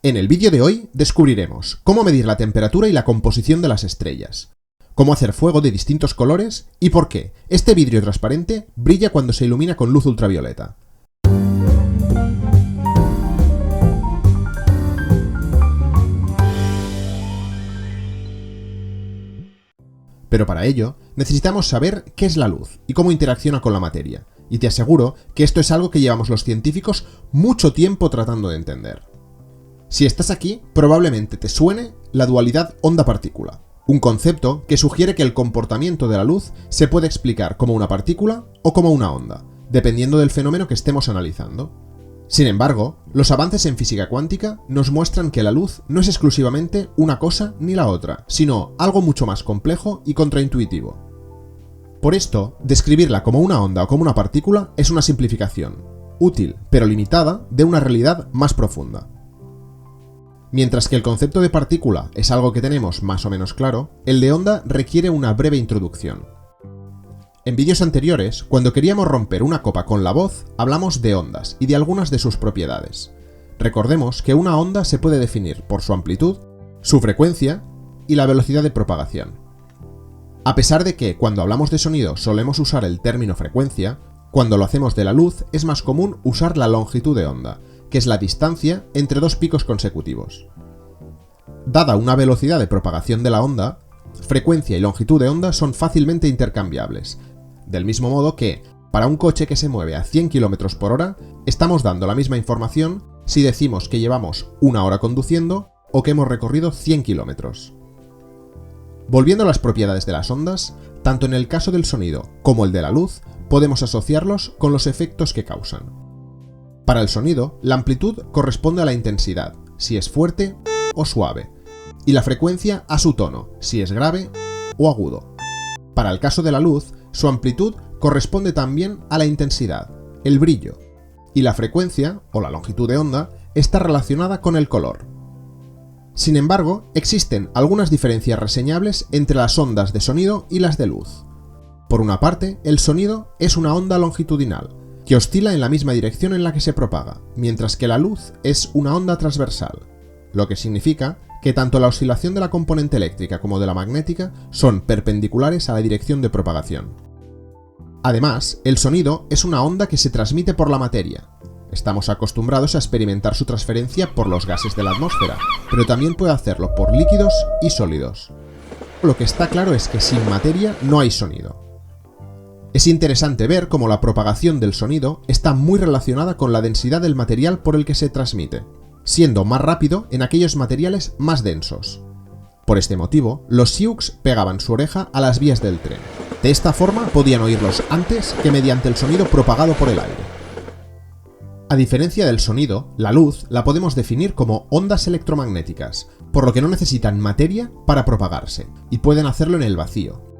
En el vídeo de hoy descubriremos cómo medir la temperatura y la composición de las estrellas, cómo hacer fuego de distintos colores y por qué este vidrio transparente brilla cuando se ilumina con luz ultravioleta. Pero para ello, necesitamos saber qué es la luz y cómo interacciona con la materia, y te aseguro que esto es algo que llevamos los científicos mucho tiempo tratando de entender. Si estás aquí, probablemente te suene la dualidad onda-partícula, un concepto que sugiere que el comportamiento de la luz se puede explicar como una partícula o como una onda, dependiendo del fenómeno que estemos analizando. Sin embargo, los avances en física cuántica nos muestran que la luz no es exclusivamente una cosa ni la otra, sino algo mucho más complejo y contraintuitivo. Por esto, describirla como una onda o como una partícula es una simplificación, útil pero limitada, de una realidad más profunda. Mientras que el concepto de partícula es algo que tenemos más o menos claro, el de onda requiere una breve introducción. En vídeos anteriores, cuando queríamos romper una copa con la voz, hablamos de ondas y de algunas de sus propiedades. Recordemos que una onda se puede definir por su amplitud, su frecuencia y la velocidad de propagación. A pesar de que, cuando hablamos de sonido, solemos usar el término frecuencia, cuando lo hacemos de la luz es más común usar la longitud de onda, que es la distancia entre dos picos consecutivos. Dada una velocidad de propagación de la onda, frecuencia y longitud de onda son fácilmente intercambiables, del mismo modo que, para un coche que se mueve a 100 km por hora, estamos dando la misma información si decimos que llevamos una hora conduciendo o que hemos recorrido 100 km. Volviendo a las propiedades de las ondas, tanto en el caso del sonido como el de la luz, podemos asociarlos con los efectos que causan. Para el sonido, la amplitud corresponde a la intensidad, si es fuerte o suave, y la frecuencia a su tono, si es grave o agudo. Para el caso de la luz, su amplitud corresponde también a la intensidad, el brillo, y la frecuencia, o la longitud de onda, está relacionada con el color. Sin embargo, existen algunas diferencias reseñables entre las ondas de sonido y las de luz. Por una parte, el sonido es una onda longitudinal, que oscila en la misma dirección en la que se propaga, mientras que la luz es una onda transversal, lo que significa que tanto la oscilación de la componente eléctrica como de la magnética son perpendiculares a la dirección de propagación. Además, el sonido es una onda que se transmite por la materia. Estamos acostumbrados a experimentar su transferencia por los gases de la atmósfera, pero también puede hacerlo por líquidos y sólidos. Lo que está claro es que sin materia no hay sonido. Es interesante ver cómo la propagación del sonido está muy relacionada con la densidad del material por el que se transmite, siendo más rápido en aquellos materiales más densos. Por este motivo, los Sioux pegaban su oreja a las vías del tren. De esta forma podían oírlos antes que mediante el sonido propagado por el aire. A diferencia del sonido, la luz la podemos definir como ondas electromagnéticas, por lo que no necesitan materia para propagarse, y pueden hacerlo en el vacío.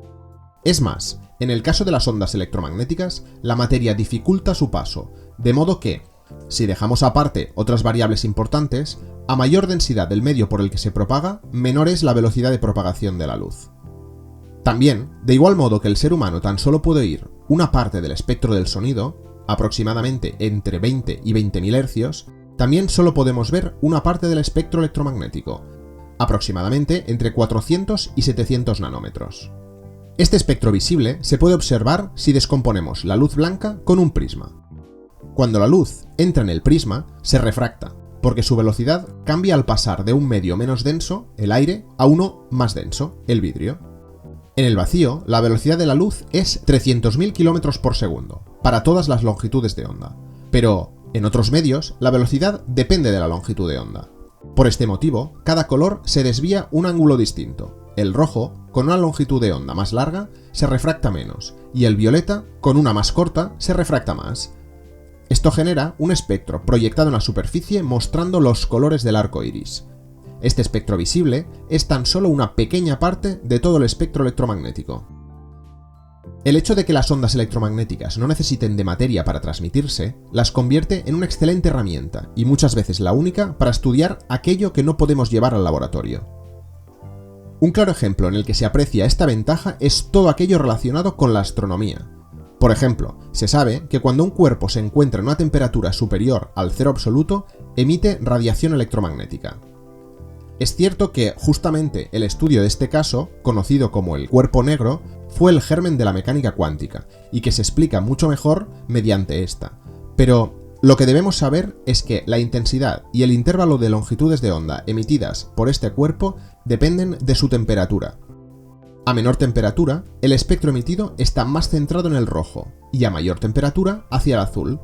Es más, en el caso de las ondas electromagnéticas, la materia dificulta su paso, de modo que, si dejamos aparte otras variables importantes, a mayor densidad del medio por el que se propaga, menor es la velocidad de propagación de la luz. También, de igual modo que el ser humano tan solo puede oír una parte del espectro del sonido, aproximadamente entre 20 y 20.000 Hz, también solo podemos ver una parte del espectro electromagnético, aproximadamente entre 400 y 700 nanómetros. Este espectro visible se puede observar si descomponemos la luz blanca con un prisma. Cuando la luz entra en el prisma, se refracta, porque su velocidad cambia al pasar de un medio menos denso, el aire, a uno más denso, el vidrio. En el vacío, la velocidad de la luz es 300.000 km por segundo, para todas las longitudes de onda. Pero, en otros medios, la velocidad depende de la longitud de onda. Por este motivo, cada color se desvía un ángulo distinto. El rojo, con una longitud de onda más larga, se refracta menos, y el violeta, con una más corta, se refracta más. Esto genera un espectro proyectado en la superficie mostrando los colores del arco iris. Este espectro visible es tan solo una pequeña parte de todo el espectro electromagnético. El hecho de que las ondas electromagnéticas no necesiten de materia para transmitirse, las convierte en una excelente herramienta, y muchas veces la única para estudiar aquello que no podemos llevar al laboratorio. Un claro ejemplo en el que se aprecia esta ventaja es todo aquello relacionado con la astronomía. Por ejemplo, se sabe que cuando un cuerpo se encuentra en una temperatura superior al cero absoluto, emite radiación electromagnética. Es cierto que justamente el estudio de este caso, conocido como el cuerpo negro, fue el germen de la mecánica cuántica, y que se explica mucho mejor mediante esta. Pero lo que debemos saber es que la intensidad y el intervalo de longitudes de onda emitidas por este cuerpo dependen de su temperatura. A menor temperatura, el espectro emitido está más centrado en el rojo, y a mayor temperatura hacia el azul.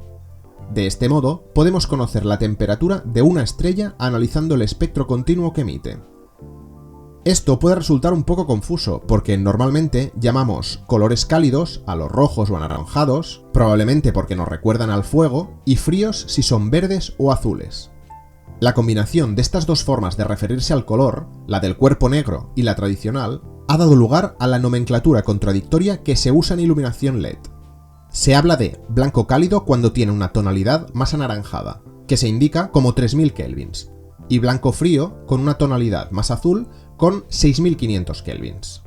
De este modo, podemos conocer la temperatura de una estrella analizando el espectro continuo que emite. Esto puede resultar un poco confuso, porque normalmente llamamos colores cálidos a los rojos o anaranjados, probablemente porque nos recuerdan al fuego, y fríos si son verdes o azules. La combinación de estas dos formas de referirse al color, la del cuerpo negro y la tradicional, ha dado lugar a la nomenclatura contradictoria que se usa en iluminación LED. Se habla de blanco cálido cuando tiene una tonalidad más anaranjada, que se indica como 3000 kelvins, y blanco frío con una tonalidad más azul con 6500 kelvins.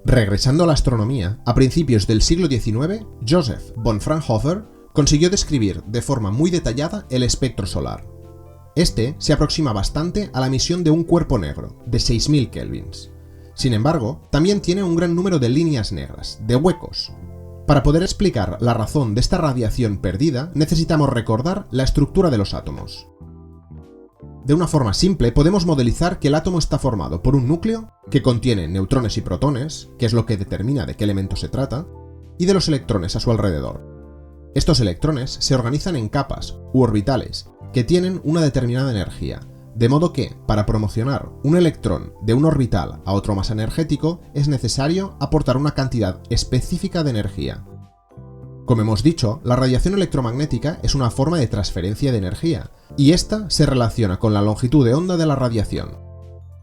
Regresando a la astronomía, a principios del siglo XIX, Joseph von Fraunhofer consiguió describir de forma muy detallada el espectro solar. Este se aproxima bastante a la emisión de un cuerpo negro, de 6000 kelvins. Sin embargo, también tiene un gran número de líneas negras, de huecos. Para poder explicar la razón de esta radiación perdida, necesitamos recordar la estructura de los átomos. De una forma simple, podemos modelizar que el átomo está formado por un núcleo, que contiene neutrones y protones, que es lo que determina de qué elemento se trata, y de los electrones a su alrededor. Estos electrones se organizan en capas u orbitales, que tienen una determinada energía, de modo que, para promocionar un electrón de un orbital a otro más energético, es necesario aportar una cantidad específica de energía. Como hemos dicho, la radiación electromagnética es una forma de transferencia de energía, y esta se relaciona con la longitud de onda de la radiación.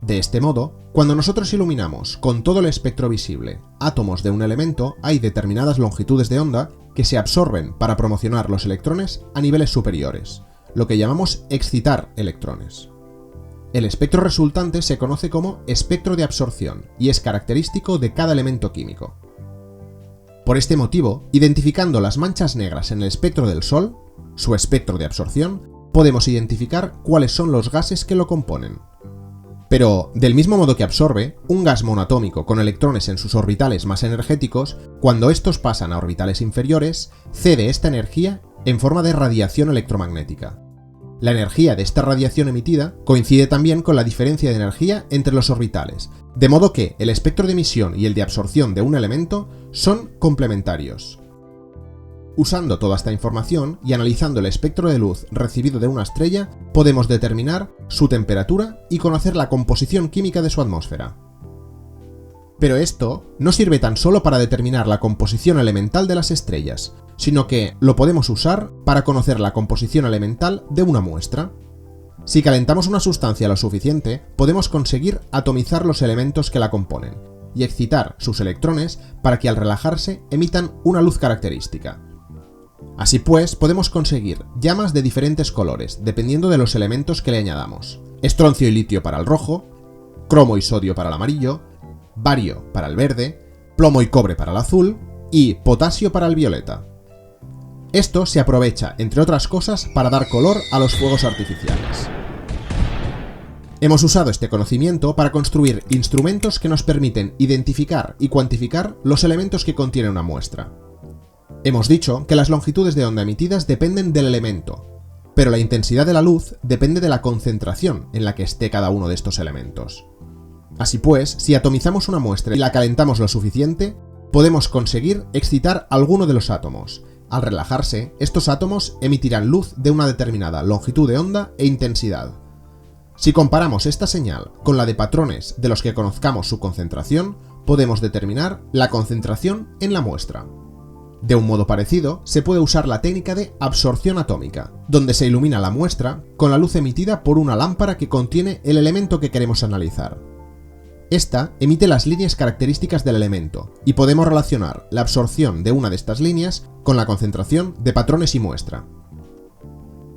De este modo, cuando nosotros iluminamos con todo el espectro visible átomos de un elemento, hay determinadas longitudes de onda que se absorben para promocionar los electrones a niveles superiores, lo que llamamos excitar electrones. El espectro resultante se conoce como espectro de absorción y es característico de cada elemento químico. Por este motivo, identificando las manchas negras en el espectro del Sol, su espectro de absorción, podemos identificar cuáles son los gases que lo componen. Pero, del mismo modo que absorbe, un gas monoatómico con electrones en sus orbitales más energéticos, cuando estos pasan a orbitales inferiores, cede esta energía en forma de radiación electromagnética. La energía de esta radiación emitida coincide también con la diferencia de energía entre los orbitales, de modo que el espectro de emisión y el de absorción de un elemento son complementarios. Usando toda esta información y analizando el espectro de luz recibido de una estrella, podemos determinar su temperatura y conocer la composición química de su atmósfera. Pero esto no sirve tan solo para determinar la composición elemental de las estrellas, sino que lo podemos usar para conocer la composición elemental de una muestra. Si calentamos una sustancia lo suficiente, podemos conseguir atomizar los elementos que la componen y excitar sus electrones para que al relajarse emitan una luz característica. Así pues, podemos conseguir llamas de diferentes colores, dependiendo de los elementos que le añadamos. Estroncio y litio para el rojo, cromo y sodio para el amarillo, bario para el verde, plomo y cobre para el azul y potasio para el violeta. Esto se aprovecha, entre otras cosas, para dar color a los fuegos artificiales. Hemos usado este conocimiento para construir instrumentos que nos permiten identificar y cuantificar los elementos que contiene una muestra. Hemos dicho que las longitudes de onda emitidas dependen del elemento, pero la intensidad de la luz depende de la concentración en la que esté cada uno de estos elementos. Así pues, si atomizamos una muestra y la calentamos lo suficiente, podemos conseguir excitar alguno de los átomos. Al relajarse, estos átomos emitirán luz de una determinada longitud de onda e intensidad. Si comparamos esta señal con la de patrones de los que conozcamos su concentración, podemos determinar la concentración en la muestra. De un modo parecido, se puede usar la técnica de absorción atómica, donde se ilumina la muestra con la luz emitida por una lámpara que contiene el elemento que queremos analizar. Esta emite las líneas características del elemento, y podemos relacionar la absorción de una de estas líneas con la concentración de patrones y muestra.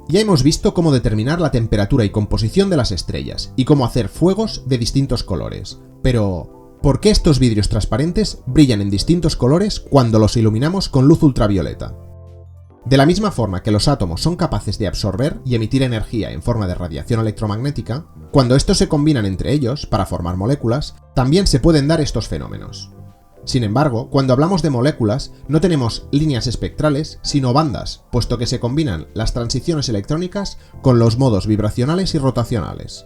Ya hemos visto cómo determinar la temperatura y composición de las estrellas, y cómo hacer fuegos de distintos colores. Pero, ¿por qué estos vidrios transparentes brillan en distintos colores cuando los iluminamos con luz ultravioleta? De la misma forma que los átomos son capaces de absorber y emitir energía en forma de radiación electromagnética, cuando estos se combinan entre ellos para formar moléculas, también se pueden dar estos fenómenos. Sin embargo, cuando hablamos de moléculas, no tenemos líneas espectrales, sino bandas, puesto que se combinan las transiciones electrónicas con los modos vibracionales y rotacionales.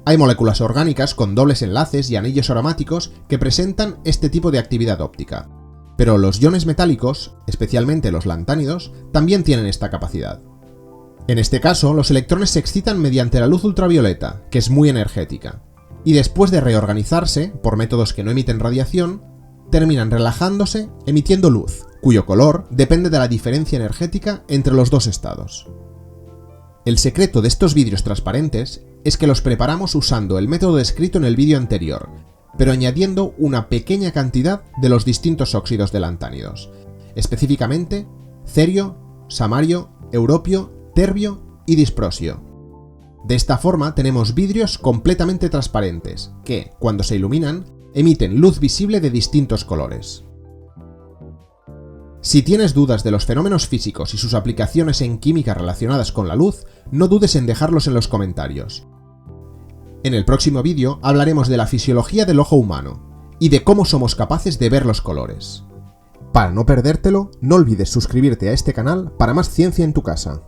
Hay moléculas orgánicas con dobles enlaces y anillos aromáticos que presentan este tipo de actividad óptica, pero los iones metálicos, especialmente los lantánidos, también tienen esta capacidad. En este caso, los electrones se excitan mediante la luz ultravioleta, que es muy energética, y después de reorganizarse, por métodos que no emiten radiación, terminan relajándose emitiendo luz, cuyo color depende de la diferencia energética entre los dos estados. El secreto de estos vidrios transparentes es que los preparamos usando el método descrito en el vídeo anterior, pero añadiendo una pequeña cantidad de los distintos óxidos de lantánidos, específicamente cerio, samario, europio, terbio y disprosio. De esta forma tenemos vidrios completamente transparentes, que, cuando se iluminan, emiten luz visible de distintos colores. Si tienes dudas de los fenómenos físicos y sus aplicaciones en química relacionadas con la luz, no dudes en dejarlos en los comentarios. En el próximo vídeo hablaremos de la fisiología del ojo humano y de cómo somos capaces de ver los colores. Para no perdértelo, no olvides suscribirte a este canal para más ciencia en tu casa.